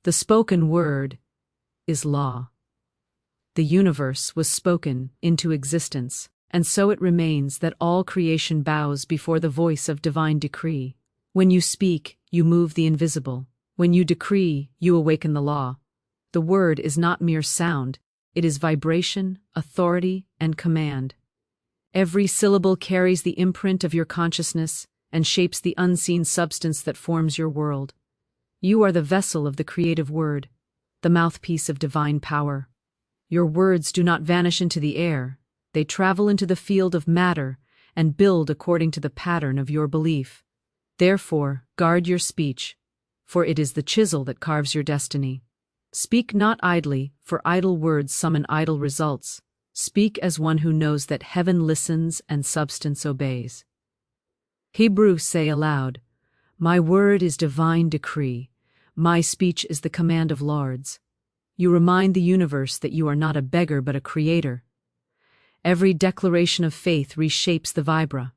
The spoken word is law. The universe was spoken into existence, and so it remains that all creation bows before the voice of divine decree. When you speak, you move the invisible. When you decree, you awaken the law. The word is not mere sound, it is vibration, authority, and command. Every syllable carries the imprint of your consciousness and shapes the unseen substance that forms your world. You are the vessel of the creative word, the mouthpiece of divine power. Your words do not vanish into the air, they travel into the field of matter and build according to the pattern of your belief. Therefore, guard your speech, for it is the chisel that carves your destiny. Speak not idly, for idle words summon idle results. Speak as one who knows that heaven listens and substance obeys. Hebrews say aloud, "My word is divine decree. My speech is the command of lords." You remind the universe that you are not a beggar but a creator. Every declaration of faith reshapes the vibra.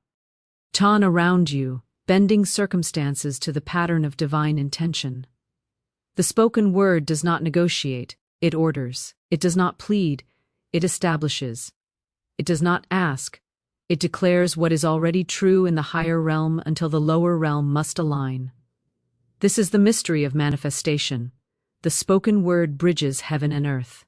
Ton around you, bending circumstances to the pattern of divine intention. The spoken word does not negotiate, it orders. It does not plead, it establishes. It does not ask, it declares what is already true in the higher realm until the lower realm must align. This is the mystery of manifestation. The spoken word bridges heaven and earth.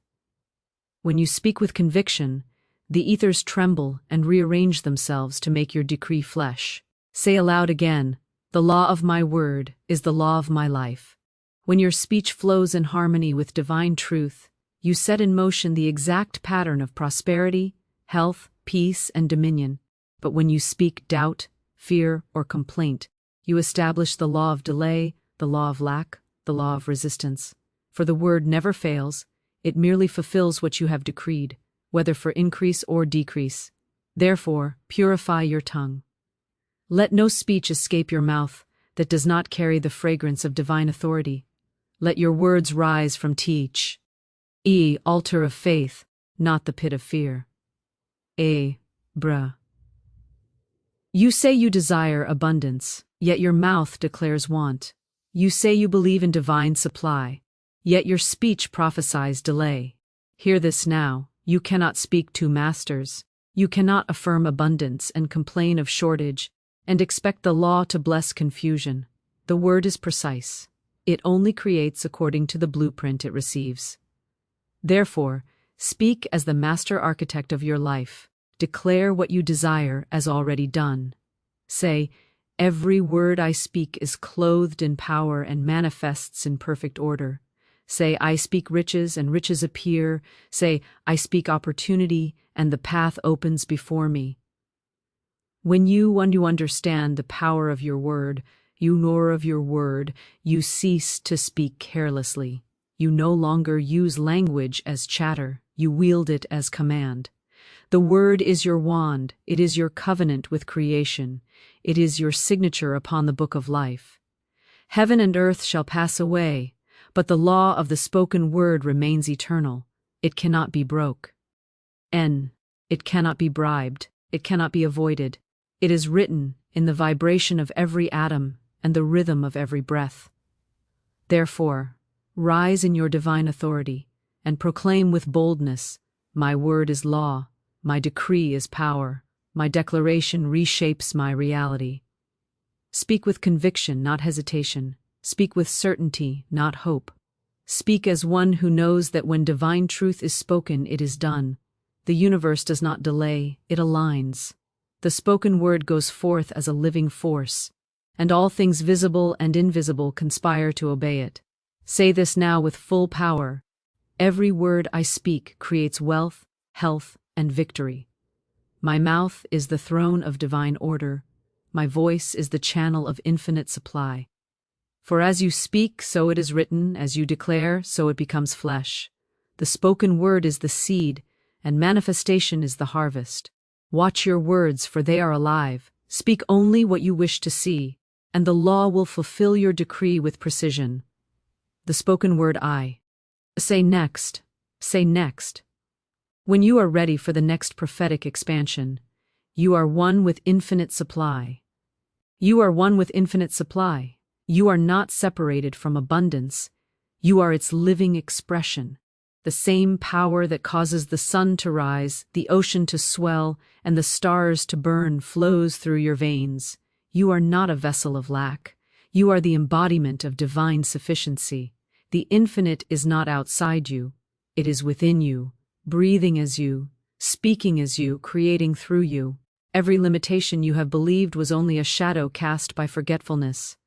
When you speak with conviction, the ethers tremble and rearrange themselves to make your decree flesh. Say aloud again, "The law of my word is the law of my life." When your speech flows in harmony with divine truth, you set in motion the exact pattern of prosperity, health, peace, and dominion. But when you speak doubt, fear, or complaint, you establish the law of delay, the law of lack, the law of resistance. For the word never fails, it merely fulfills what you have decreed, whether for increase or decrease. Therefore, purify your tongue. Let no speech escape your mouth that does not carry the fragrance of divine authority. Let your words rise from teach. Altar of faith, not the pit of fear. Bruh. You say you desire abundance, yet your mouth declares want. You say you believe in divine supply, yet your speech prophesies delay. Hear this now, you cannot speak two masters. You cannot affirm abundance and complain of shortage, and expect the law to bless confusion. The word is precise. It only creates according to the blueprint it receives. Therefore, speak as the master architect of your life. Declare what you desire as already done. Say, "Every word I speak is clothed in power and manifests in perfect order." Say, "I speak riches and riches appear." Say, "I speak opportunity and the path opens before me." When you understand the power of your word, you cease to speak carelessly. You no longer use language as chatter, you wield it as command. The word is your wand, it is your covenant with creation, it is your signature upon the book of life. Heaven and earth shall pass away, but the law of the spoken word remains eternal. It cannot be broke. It cannot be bribed, it cannot be avoided. It is written in the vibration of every atom and the rhythm of every breath. Therefore, rise in your divine authority and proclaim with boldness, "My word is law, my decree is power, my declaration reshapes my reality." Speak with conviction, not hesitation. Speak with certainty, not hope. Speak as one who knows that when divine truth is spoken, it is done. The universe does not delay, it aligns. The spoken word goes forth as a living force, and all things visible and invisible conspire to obey it. Say this now with full power. Every word I speak creates wealth, health, and victory. My mouth is the throne of divine order. My voice is the channel of infinite supply. For as you speak, so it is written, as you declare, so it becomes flesh. The spoken word is the seed, and manifestation is the harvest. Watch your words, for they are alive. Speak only what you wish to see, and the law will fulfill your decree with precision. The spoken word I. Say next. Say next. When you are ready for the next prophetic expansion, you are one with infinite supply. You are one with infinite supply. You are not separated from abundance. You are its living expression. The same power that causes the sun to rise, the ocean to swell, and the stars to burn flows through your veins. You are not a vessel of lack. You are the embodiment of divine sufficiency. The infinite is not outside you. It is within you, breathing as you, speaking as you, creating through you. Every limitation you have believed was only a shadow cast by forgetfulness.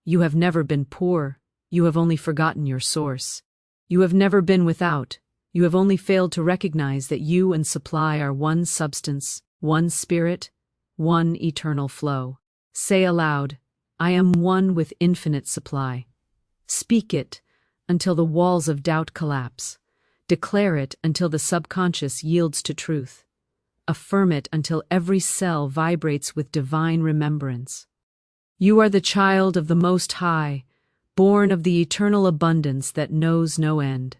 You have never been poor. You have only forgotten your source. You have never been without. You have only failed to recognize that you and supply are one substance, one spirit, one eternal flow. Say aloud, I am one with infinite supply. Speak it until the walls of doubt collapse. Declare it until the subconscious yields to truth. Affirm it until every cell vibrates with divine remembrance. You are the child of the Most High, born of the eternal abundance that knows no end.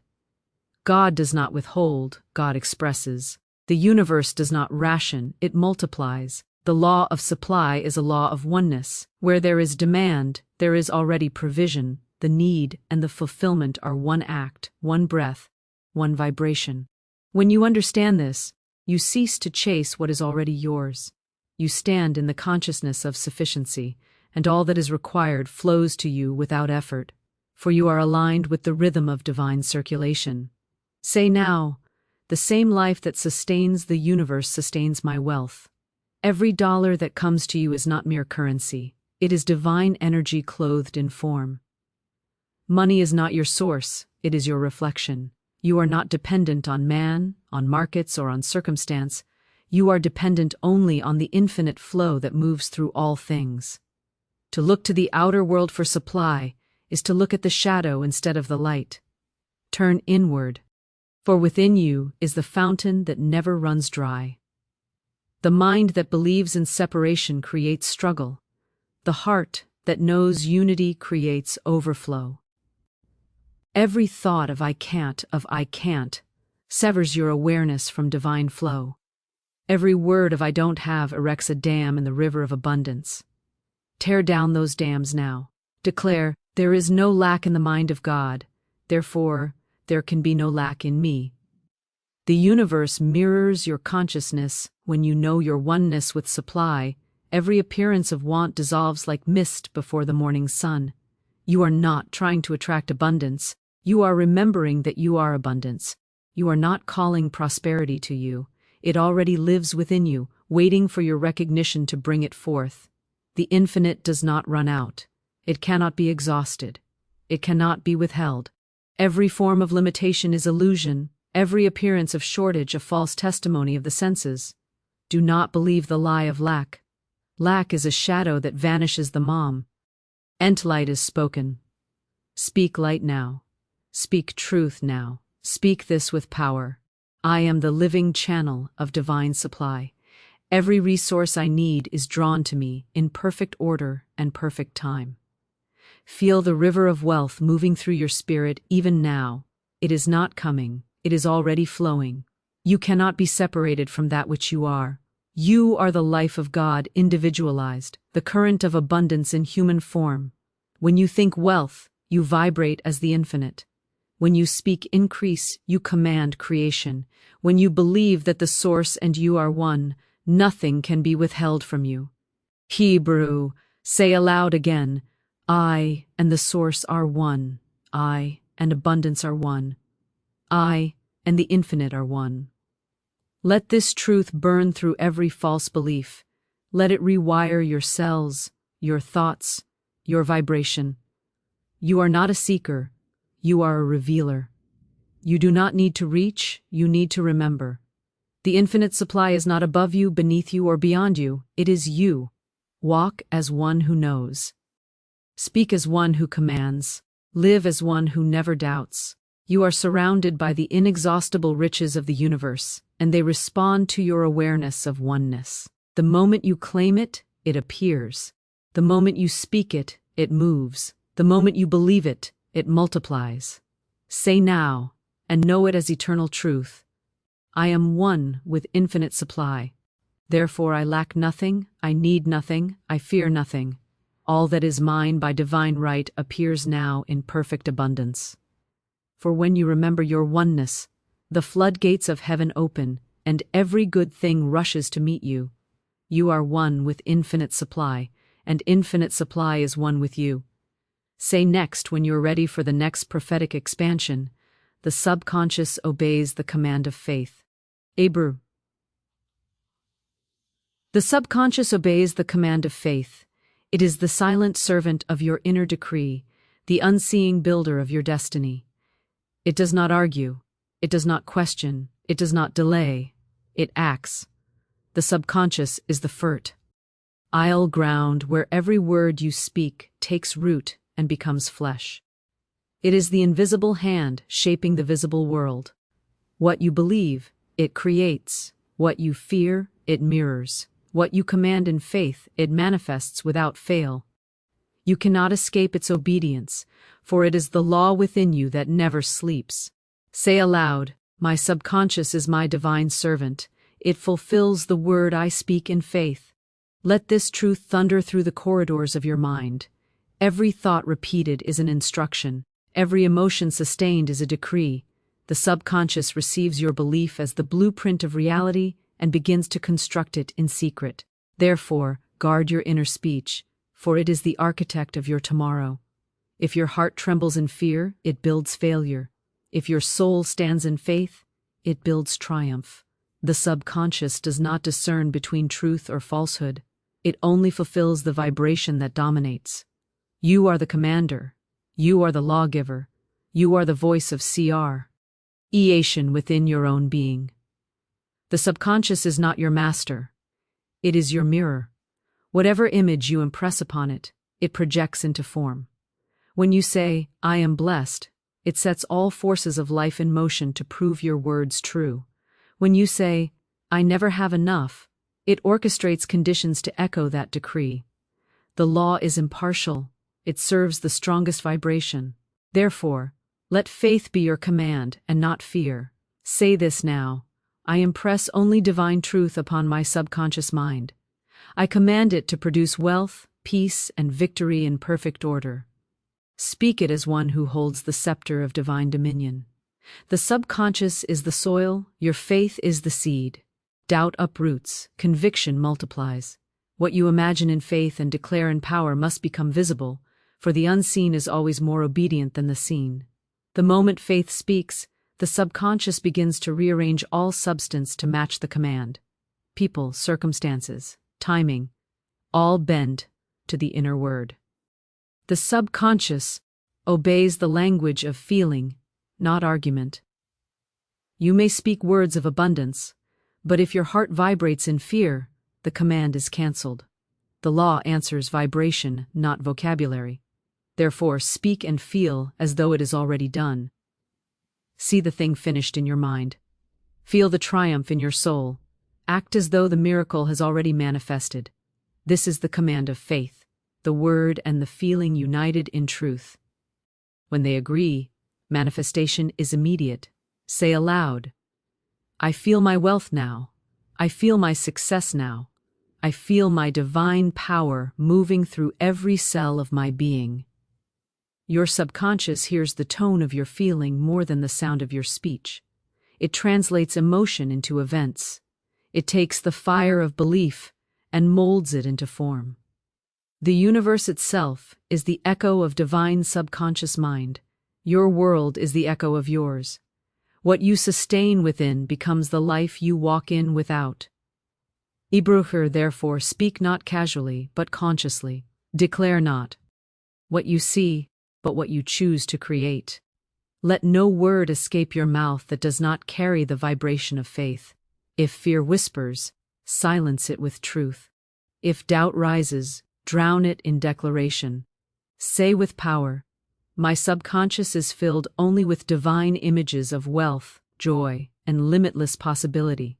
God does not withhold, God expresses. The universe does not ration, it multiplies. The law of supply is a law of oneness. Where there is demand, there is already provision. The need and the fulfillment are one act, one breath, one vibration. When you understand this, you cease to chase what is already yours. You stand in the consciousness of sufficiency, and all that is required flows to you without effort, for you are aligned with the rhythm of divine circulation. Say now, the same life that sustains the universe sustains my wealth. Every dollar that comes to you is not mere currency. It is divine energy clothed in form. Money is not your source, it is your reflection. You are not dependent on man, on markets, or on circumstance. You are dependent only on the infinite flow that moves through all things. To look to the outer world for supply is to look at the shadow instead of the light. Turn inward, for within you is the fountain that never runs dry. The mind that believes in separation creates struggle. The heart that knows unity creates overflow. Every thought of I can't, severs your awareness from divine flow. Every word of I don't have erects a dam in the river of abundance. Tear down those dams now. Declare, there is no lack in the mind of God, therefore, there can be no lack in me. The universe mirrors your consciousness when you know your oneness with supply. Every appearance of want dissolves like mist before the morning sun. You are not trying to attract abundance. You are remembering that you are abundance. You are not calling prosperity to you. It already lives within you, waiting for your recognition to bring it forth. The infinite does not run out. It cannot be exhausted. It cannot be withheld. Every form of limitation is illusion. Every appearance of shortage a false testimony of the senses. Do not believe the lie of lack. Lack is a shadow that vanishes the mom. Light is spoken. Speak light now. Speak truth now. Speak this with power. I am the living channel of divine supply. Every resource I need is drawn to me in perfect order and perfect time. Feel the river of wealth moving through your spirit even now. It is not coming, it is already flowing. You cannot be separated from that which you are. You are the life of God individualized, the current of abundance in human form. When you think wealth, you vibrate as the infinite. When you speak increase, you command creation. When you believe that the source and you are one, nothing can be withheld from you. Hebrew, say aloud again, I and the source are one. I and abundance are one. I and the infinite are one. Let this truth burn through every false belief. Let it rewire your cells, your thoughts, your vibration. You are not a seeker. You are a revealer. You do not need to reach, you need to remember. The infinite supply is not above you, beneath you, or beyond you. It is you. Walk as one who knows. Speak as one who commands. Live as one who never doubts. You are surrounded by the inexhaustible riches of the universe, and they respond to your awareness of oneness. The moment you claim it, it appears. The moment you speak it, it moves. The moment you believe it, it multiplies. Say now, and know it as eternal truth. I am one with infinite supply. Therefore I lack nothing, I need nothing, I fear nothing. All that is mine by divine right appears now in perfect abundance. for when you remember your oneness, the floodgates of heaven open, and every good thing rushes to meet you. You are one with infinite supply, and infinite supply is one with you. Say next when you're ready for the next prophetic expansion, the subconscious obeys the command of faith. Abru. The subconscious obeys the command of faith. It is the silent servant of your inner decree, the unseeing builder of your destiny. It does not argue. It does not question. It does not delay. It acts. The subconscious is the fertile ground where every word you speak takes root and becomes flesh. It is the invisible hand shaping the visible world. What you believe, it creates. What you fear, it mirrors. What you command in faith, it manifests without fail. You cannot escape its obedience, for it is the law within you that never sleeps. Say aloud, "My subconscious is my divine servant. It fulfills the word I speak in faith." Let this truth thunder through the corridors of your mind. Every thought repeated is an instruction. Every emotion sustained is a decree. The subconscious receives your belief as the blueprint of reality and begins to construct it in secret. Therefore, guard your inner speech, for it is the architect of your tomorrow. If your heart trembles in fear, it builds failure. If your soul stands in faith, it builds triumph. The subconscious does not discern between truth or falsehood. It only fulfills the vibration that dominates. You are the commander. You are the lawgiver. You are the voice of creation within your own being. The subconscious is not your master. It is your mirror. Whatever image you impress upon it, it projects into form. When you say, "I am blessed," it sets all forces of life in motion to prove your words true. When you say, "I never have enough," it orchestrates conditions to echo that decree. The law is impartial. It serves the strongest vibration. Therefore, let faith be your command and not fear. Say this now. I impress only divine truth upon my subconscious mind. I command it to produce wealth, peace, and victory in perfect order. Speak it as one who holds the scepter of divine dominion. The subconscious is the soil, your faith is the seed. Doubt uproots, conviction multiplies. What you imagine in faith and declare in power must become visible, for the unseen is always more obedient than the seen. The moment faith speaks, the subconscious begins to rearrange all substance to match the command. People, circumstances, timing, all bend to the inner word. The subconscious obeys the language of feeling, not argument. You may speak words of abundance, but if your heart vibrates in fear, the command is cancelled. The law answers vibration, not vocabulary. Therefore, speak and feel as though it is already done. See the thing finished in your mind. Feel the triumph in your soul. Act as though the miracle has already manifested. This is the command of faith, the word and the feeling united in truth. When they agree, manifestation is immediate. Say aloud, "I feel my wealth now. I feel my success now. I feel my divine power moving through every cell of my being." Your subconscious hears the tone of your feeling more than the sound of your speech. It translates emotion into events. It takes the fire of belief and molds it into form. The universe itself is the echo of divine subconscious mind. Your world is the echo of yours. What you sustain within becomes the life you walk in without. Ibrucher, therefore, speak not casually, but consciously. Declare not what you see, but what you choose to create. Let no word escape your mouth that does not carry the vibration of faith. If fear whispers, silence it with truth. If doubt rises, drown it in declaration. Say with power, "My subconscious is filled only with divine images of wealth, joy, and limitless possibility.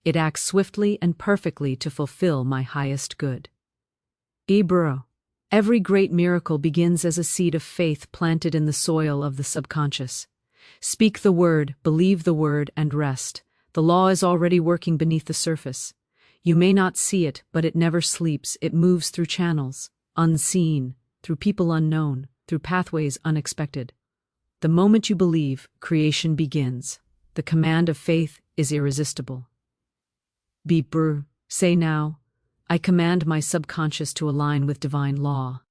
It acts swiftly and perfectly to fulfill my highest good." Ibro. Every great miracle begins as a seed of faith planted in the soil of the subconscious. Speak the word, believe the word, and rest. The law is already working beneath the surface. You may not see it, but it never sleeps. It moves through channels, unseen, through people unknown, through pathways unexpected. The moment you believe, creation begins. The command of faith is irresistible. Say now, I command my subconscious to align with divine law.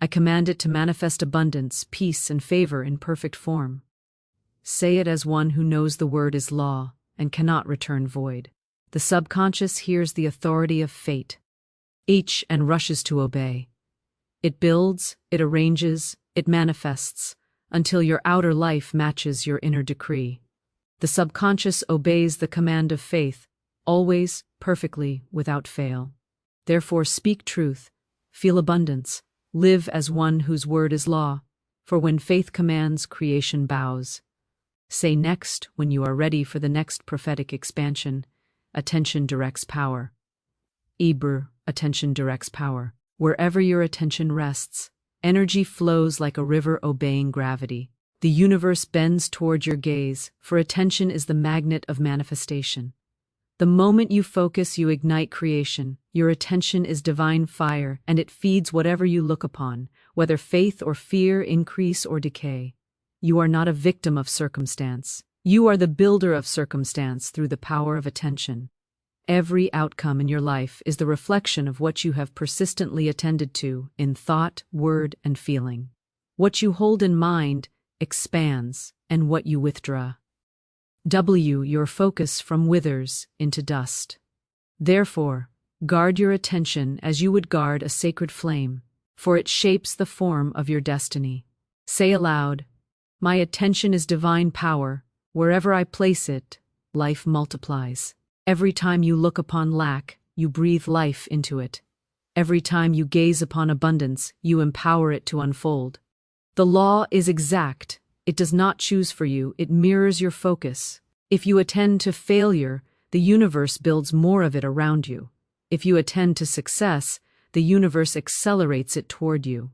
I command it to manifest abundance, peace, and favor in perfect form. Say it as one who knows the word is law and cannot return void. The subconscious hears the authority of fate, and rushes to obey. It builds, it arranges, it manifests, until your outer life matches your inner decree. The subconscious obeys the command of faith, always, perfectly, without fail. Therefore speak truth, feel abundance, live as one whose word is law, for when faith commands, creation bows. Say next, when you are ready for the next prophetic expansion, attention directs power. Attention directs power. Wherever your attention rests, energy flows like a river obeying gravity. The universe bends toward your gaze, for attention is the magnet of manifestation. The moment you focus, you ignite creation. Your attention is divine fire, and it feeds whatever you look upon, whether faith or fear, increase or decay. You are not a victim of circumstance. You are the builder of circumstance through the power of attention. Every outcome in your life is the reflection of what you have persistently attended to in thought, word, and feeling. What you hold in mind expands, and what you withdraw. Your focus from withers into dust. Therefore, guard your attention as you would guard a sacred flame, for it shapes the form of your destiny. Say aloud, my attention is divine power. Wherever I place it, life multiplies. Every time you look upon lack, you breathe life into it. Every time you gaze upon abundance, you empower it to unfold. The law is exact. It does not choose for you, it mirrors your focus. If you attend to failure, the universe builds more of it around you. If you attend to success, the universe accelerates it toward you.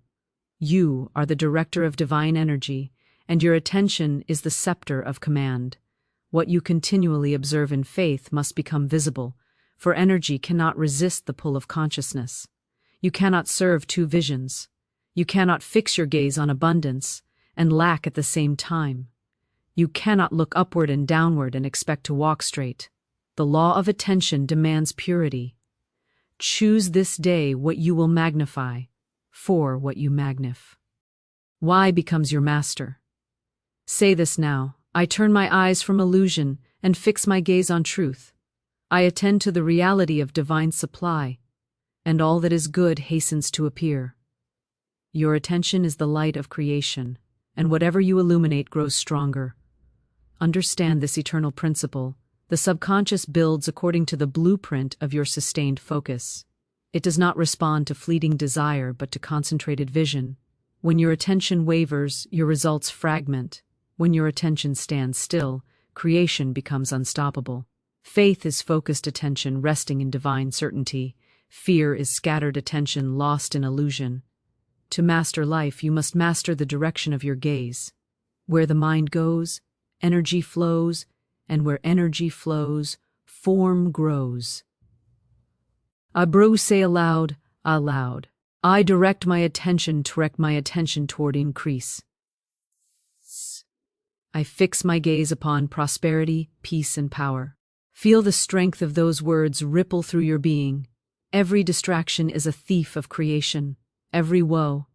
You are the director of divine energy, and your attention is the scepter of command. What you continually observe in faith must become visible, for energy cannot resist the pull of consciousness. You cannot serve two visions. You cannot fix your gaze on abundance and lack at the same time. You cannot look upward and downward and expect to walk straight. The law of attention demands purity. Choose this day what you will magnify, for what you magnify. Why becomes your master? Say this now. I turn my eyes from illusion and fix my gaze on truth. I attend to the reality of divine supply, and all that is good hastens to appear. Your attention is the light of creation, and whatever you illuminate grows stronger. Understand this eternal principle. The subconscious builds according to the blueprint of your sustained focus. It does not respond to fleeting desire but to concentrated vision. When your attention wavers, your results fragment. When your attention stands still, creation becomes unstoppable. Faith is focused attention resting in divine certainty. Fear is scattered attention lost in illusion. To master life, you must master the direction of your gaze. Where the mind goes, energy flows, and where energy flows, form grows. Say aloud. I direct my attention toward increase. I fix my gaze upon prosperity, peace, and power. Feel the strength of those words ripple through your being. Every distraction is a thief of creation. Every woe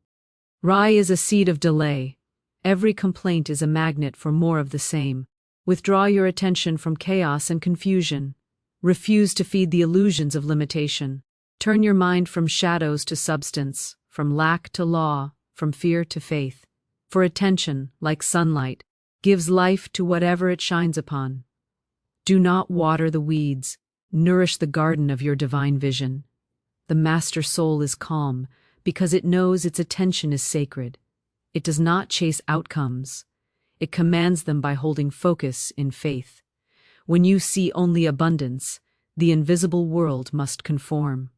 is a seed of delay. Every complaint is a magnet for more of the same. Withdraw your attention from chaos and confusion. Refuse to feed the illusions of limitation. Turn your mind from shadows to substance, from lack to law, from fear to faith. For attention, like sunlight, gives life to whatever it shines upon. Do not water the weeds, nourish the garden of your divine vision. The master soul is calm because it knows its attention is sacred. It does not chase outcomes. It commands them by holding focus in faith. When you see only abundance, the invisible world must conform.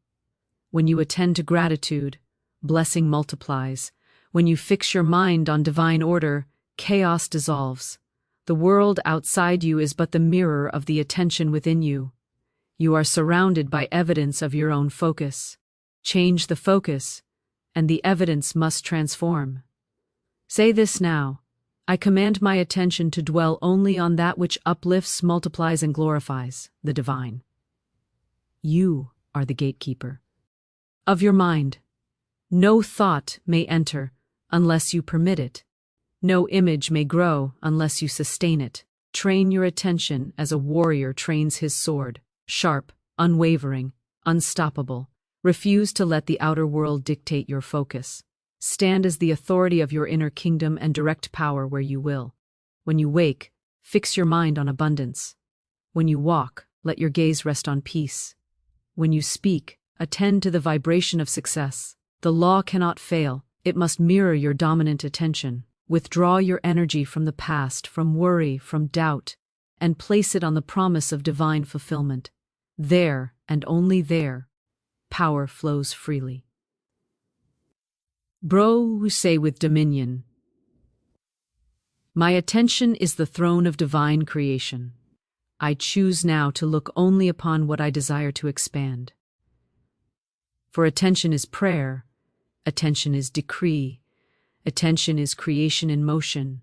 When you attend to gratitude, blessing multiplies. When you fix your mind on divine order, chaos dissolves. The world outside you is but the mirror of the attention within you. You are surrounded by evidence of your own focus. Change the focus, and the evidence must transform. Say this now. I command my attention to dwell only on that which uplifts, multiplies, and glorifies the divine. You are the gatekeeper of your mind. No thought may enter unless you permit it. No image may grow unless you sustain it. Train your attention as a warrior trains his sword, sharp, unwavering, unstoppable. Refuse to let the outer world dictate your focus. Stand as the authority of your inner kingdom and direct power where you will. When you wake, fix your mind on abundance. When you walk, let your gaze rest on peace. When you speak, attend to the vibration of success. The law cannot fail, it must mirror your dominant attention. Withdraw your energy from the past, from worry, from doubt, and place it on the promise of divine fulfillment. There, and only there, power flows freely. Bro who say with dominion, my attention is the throne of divine creation. I choose now to look only upon what I desire to expand. For attention is prayer, attention is decree, attention is creation in motion.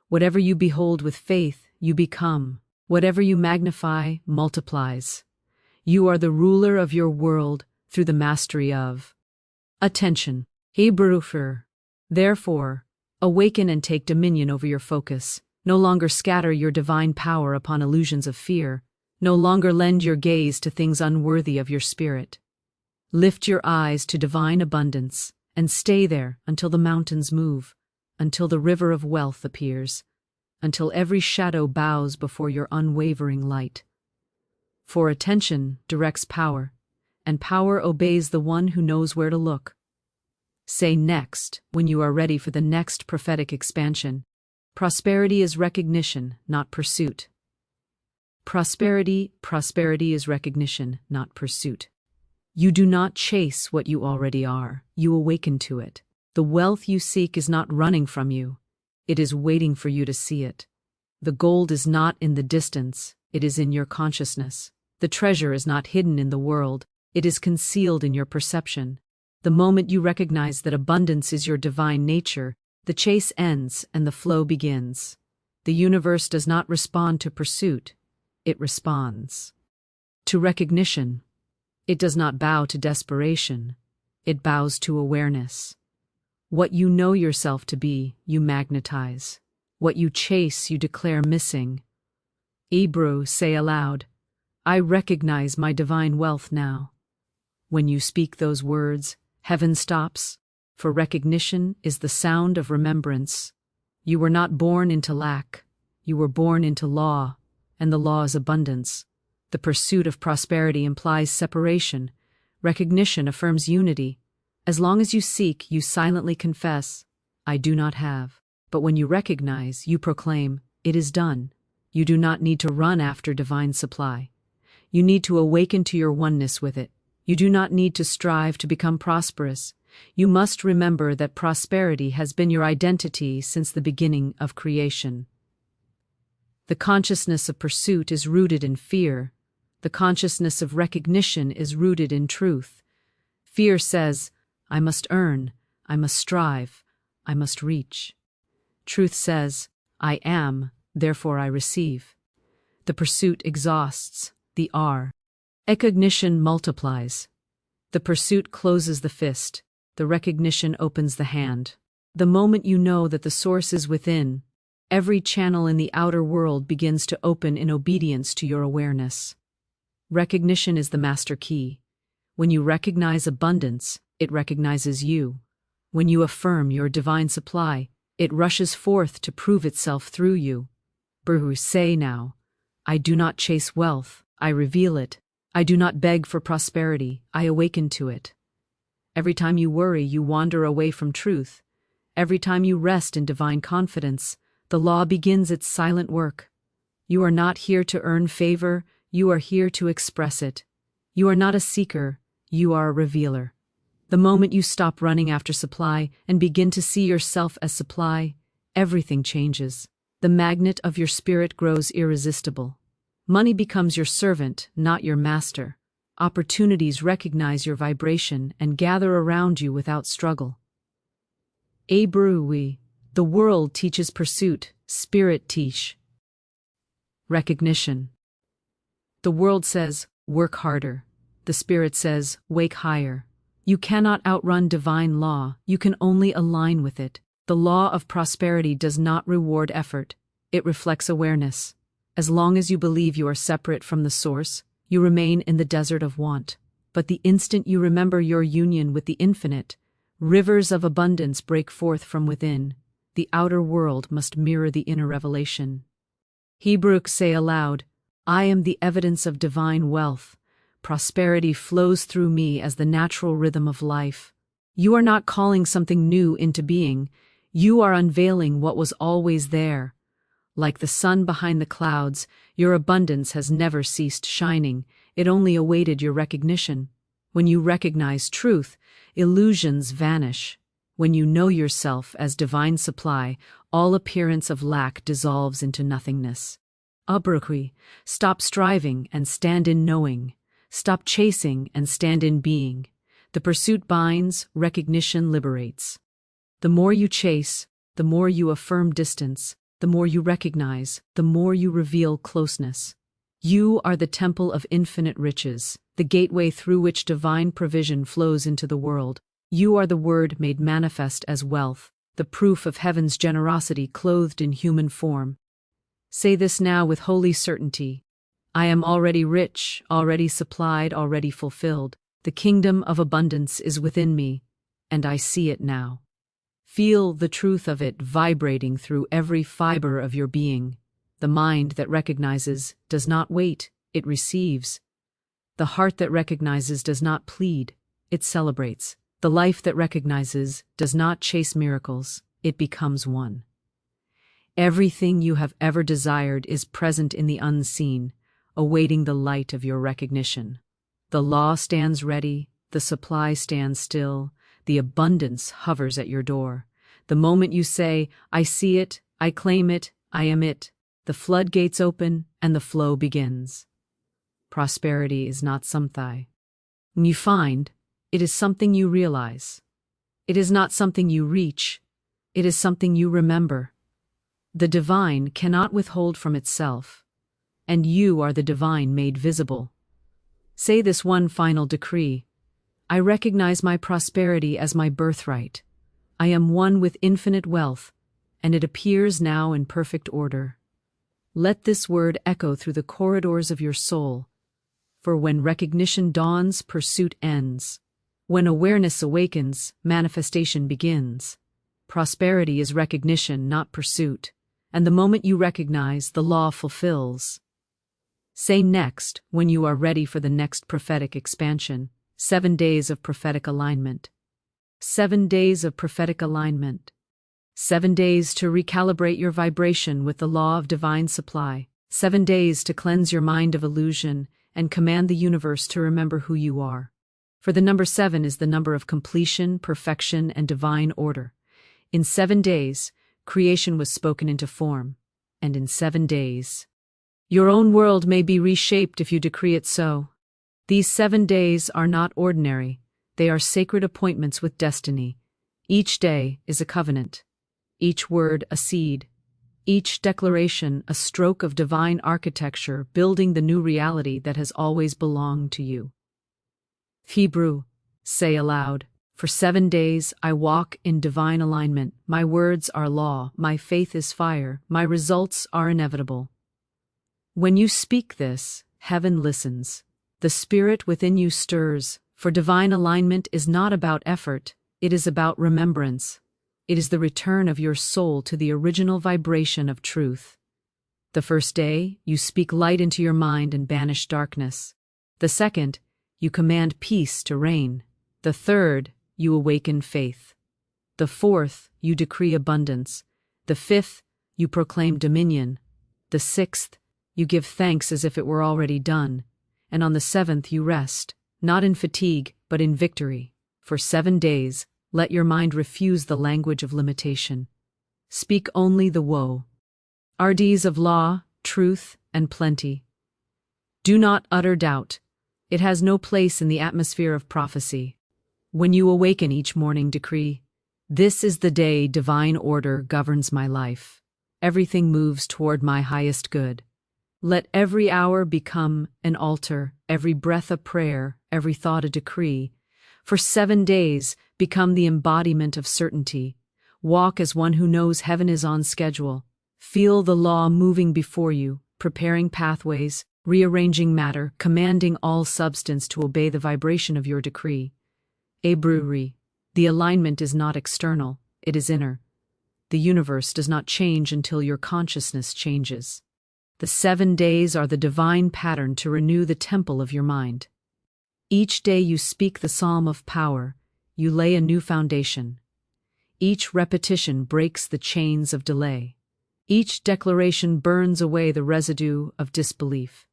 Whatever you behold with faith, you become. Whatever you magnify, multiplies. You are the ruler of your world through the mastery of attention. Hebrew. Therefore, awaken and take dominion over your focus. No longer scatter your divine power upon illusions of fear. No longer lend your gaze to things unworthy of your spirit. Lift your eyes to divine abundance and stay there until the mountains move, until the river of wealth appears, until every shadow bows before your unwavering light. For attention directs power, and power obeys the one who knows where to look. Say next when you are ready for the next prophetic expansion. Prosperity is recognition, not pursuit. Prosperity is recognition, not pursuit. You do not chase what you already are, you awaken to it. The wealth you seek is not running from you, it is waiting for you to see it. The gold is not in the distance, it is in your consciousness. The treasure is not hidden in the world, it is concealed in your perception. The moment you recognize that abundance is your divine nature, the chase ends and the flow begins. The universe does not respond to pursuit, it responds to recognition. It does not bow to desperation, it bows to awareness. What you know yourself to be, you magnetize. What you chase, you declare missing. Hebrew, say aloud, I recognize my divine wealth now. When you speak those words, heaven stops, for recognition is the sound of remembrance. You were not born into lack, you were born into law, and the law is abundance. The pursuit of prosperity implies separation. Recognition affirms unity. As long as you seek, you silently confess, I do not have. But when you recognize, you proclaim, it is done. You do not need to run after divine supply. You need to awaken to your oneness with it. You do not need to strive to become prosperous. You must remember that prosperity has been your identity since the beginning of creation. The consciousness of pursuit is rooted in fear. The consciousness of recognition is rooted in truth. Fear says, I must earn, I must strive, I must reach. Truth says, I am, therefore I receive. The pursuit exhausts, the recognition multiplies. The pursuit closes the fist, the recognition opens the hand. The moment you know that the source is within, every channel in the outer world begins to open in obedience to your awareness. Recognition is the master key. When you recognize abundance, it recognizes you. When you affirm your divine supply, it rushes forth to prove itself through you. Bruce, say now, I do not chase wealth, I reveal it. I do not beg for prosperity, I awaken to it. Every time you worry, you wander away from truth. Every time you rest in divine confidence, the law begins its silent work. You are not here to earn favor, you are here to express it. You are not a seeker, you are a revealer. The moment you stop running after supply and begin to see yourself as supply, everything changes. The magnet of your spirit grows irresistible. Money becomes your servant, not your master. Opportunities recognize your vibration and gather around you without struggle. The The world teaches pursuit, spirit teach recognition. The world says, work harder. The spirit says, wake higher. You cannot outrun divine law, you can only align with it. The law of prosperity does not reward effort, it reflects awareness. As long as you believe you are separate from the source, you remain in the desert of want. But the instant you remember your union with the infinite, rivers of abundance break forth from within. The outer world must mirror the inner revelation. Hebrews say aloud, I am the evidence of divine wealth. Prosperity flows through me as the natural rhythm of life. You are not calling something new into being, you are unveiling what was always there. Like the sun behind the clouds, your abundance has never ceased shining, it only awaited your recognition. When you recognize truth, illusions vanish. When you know yourself as divine supply, all appearance of lack dissolves into nothingness. Abrukwi, stop striving and stand in knowing. Stop chasing and stand in being. The pursuit binds, recognition liberates. The more you chase, the more you affirm distance, the more you recognize, the more you reveal closeness. You are the temple of infinite riches, the gateway through which divine provision flows into the world. You are the word made manifest as wealth, the proof of heaven's generosity clothed in human form. Say this now with holy certainty. I am already rich, already supplied, already fulfilled. The kingdom of abundance is within me, and I see it now. Feel the truth of it vibrating through every fiber of your being. The mind that recognizes does not wait, it receives. The heart that recognizes does not plead, it celebrates. The life that recognizes does not chase miracles, it becomes one. Everything you have ever desired is present in the unseen, awaiting the light of your recognition. The law stands ready, the supply stands still, the abundance hovers at your door. The moment you say, I see it, I claim it, I am it, the floodgates open and the flow begins. Prosperity is not something you find, it is something you realize. It is not something you reach, it is something you remember. The divine cannot withhold from itself, and you are the divine made visible. Say this one final decree. I recognize my prosperity as my birthright. I am one with infinite wealth, and it appears now in perfect order. Let this word echo through the corridors of your soul, for when recognition dawns, pursuit ends. When awareness awakens, manifestation begins. Prosperity is recognition, not pursuit, and the moment you recognize, the law fulfills. Say next, when you are ready for the next prophetic expansion, 7 days of prophetic alignment. 7 days of prophetic alignment. 7 days to recalibrate your vibration with the law of divine supply. 7 days to cleanse your mind of illusion and command the universe to remember who you are. For the number 7 is the number of completion, perfection, and divine order. In 7 days, creation was spoken into form, and in 7 days, your own world may be reshaped if you decree it so. These 7 days are not ordinary, they are sacred appointments with destiny. Each day is a covenant, each word a seed, each declaration a stroke of divine architecture building the new reality that has always belonged to you. Hebrew, say aloud, for 7 days I walk in divine alignment, my words are law, my faith is fire, my results are inevitable. When you speak this, heaven listens. The spirit within you stirs, for divine alignment is not about effort, it is about remembrance. It is the return of your soul to the original vibration of truth. The first day, you speak light into your mind and banish darkness. The second, you command peace to reign. The third, you awaken faith. The fourth, you decree abundance. The fifth, you proclaim dominion. The sixth, you give thanks as if it were already done. And on the 7th you rest, not in fatigue, but in victory. For 7 days, let your mind refuse the language of limitation. Speak only the woe. RDs of law, truth, and plenty. Do not utter doubt. It has no place in the atmosphere of prophecy. When you awaken each morning, decree, This is the day divine order governs my life. Everything moves toward my highest good. Let every hour become an altar, every breath a prayer, every thought a decree. For 7 days, become the embodiment of certainty. Walk as one who knows heaven is on schedule. Feel the law moving before you, preparing pathways, rearranging matter, commanding all substance to obey the vibration of your decree. The alignment is not external, it is inner. The universe does not change until your consciousness changes. The 7 days are the divine pattern to renew the temple of your mind. Each day you speak the psalm of power, you lay a new foundation. Each repetition breaks the chains of delay. Each declaration burns away the residue of disbelief.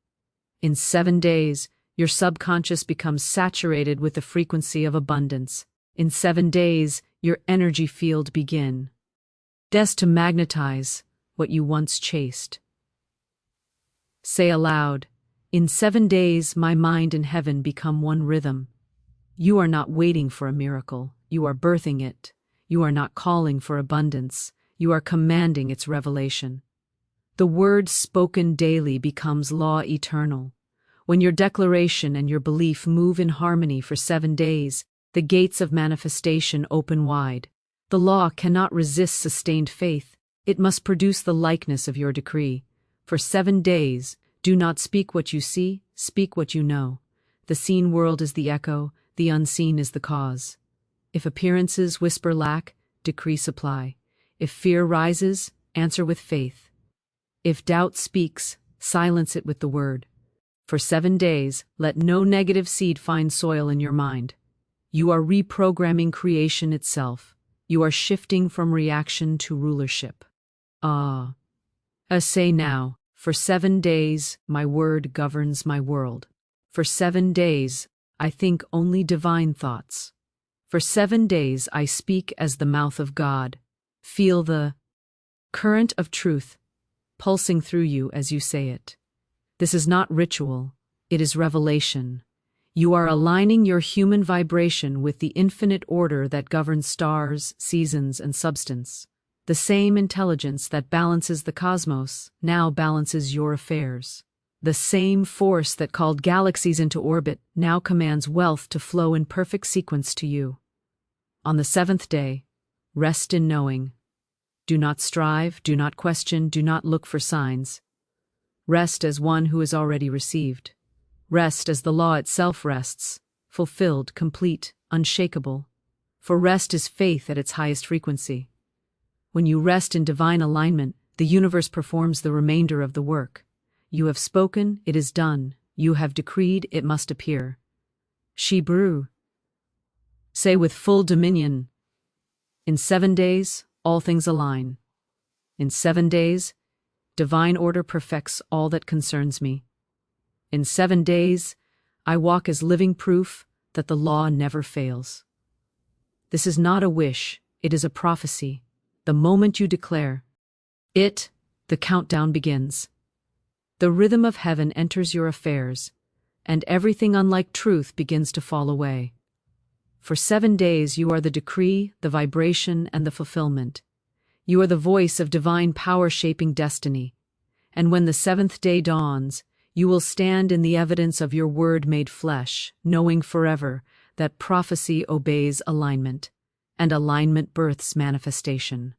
In 7 days, your subconscious becomes saturated with the frequency of abundance. In 7 days, your energy field begins to magnetize what you once chased. Say aloud, in 7 days my mind and heaven become one rhythm. You are not waiting for a miracle, you are birthing it. You are not calling for abundance, you are commanding its revelation. The word spoken daily becomes law eternal. When your declaration and your belief move in harmony for 7 days, the gates of manifestation open wide. The law cannot resist sustained faith, it must produce the likeness of your decree. For 7 days, do not speak what you see, speak what you know. The seen world is the echo, the unseen is the cause. If appearances whisper lack, decree supply. If fear rises, answer with faith. If doubt speaks, silence it with the word. For 7 days, let no negative seed find soil in your mind. You are reprogramming creation itself. You are shifting from reaction to rulership. Say now, for 7 days, my word governs my world. For 7 days, I think only divine thoughts. For 7 days, I speak as the mouth of God. Feel the current of truth pulsing through you as you say it. This is not ritual, it is revelation. You are aligning your human vibration with the infinite order that governs stars, seasons, and substance. The same intelligence that balances the cosmos now balances your affairs. The same force that called galaxies into orbit now commands wealth to flow in perfect sequence to you. On the 7th day, rest in knowing. Do not strive, do not question, do not look for signs. Rest as one who has already received. Rest as the law itself rests, fulfilled, complete, unshakable. For rest is faith at its highest frequency. When you rest in divine alignment, the universe performs the remainder of the work. You have spoken, it is done. You have decreed, it must appear. Shibru. Say with full dominion, in 7 days, all things align. In 7 days, divine order perfects all that concerns me. In 7 days, I walk as living proof that the law never fails. This is not a wish, it is a prophecy. The moment you declare it, the countdown begins. The rhythm of heaven enters your affairs, and everything unlike truth begins to fall away. For 7 days you are the decree, the vibration, and the fulfillment. You are the voice of divine power shaping destiny. And when the 7th day dawns, you will stand in the evidence of your word made flesh, knowing forever that prophecy obeys alignment, and alignment births manifestation.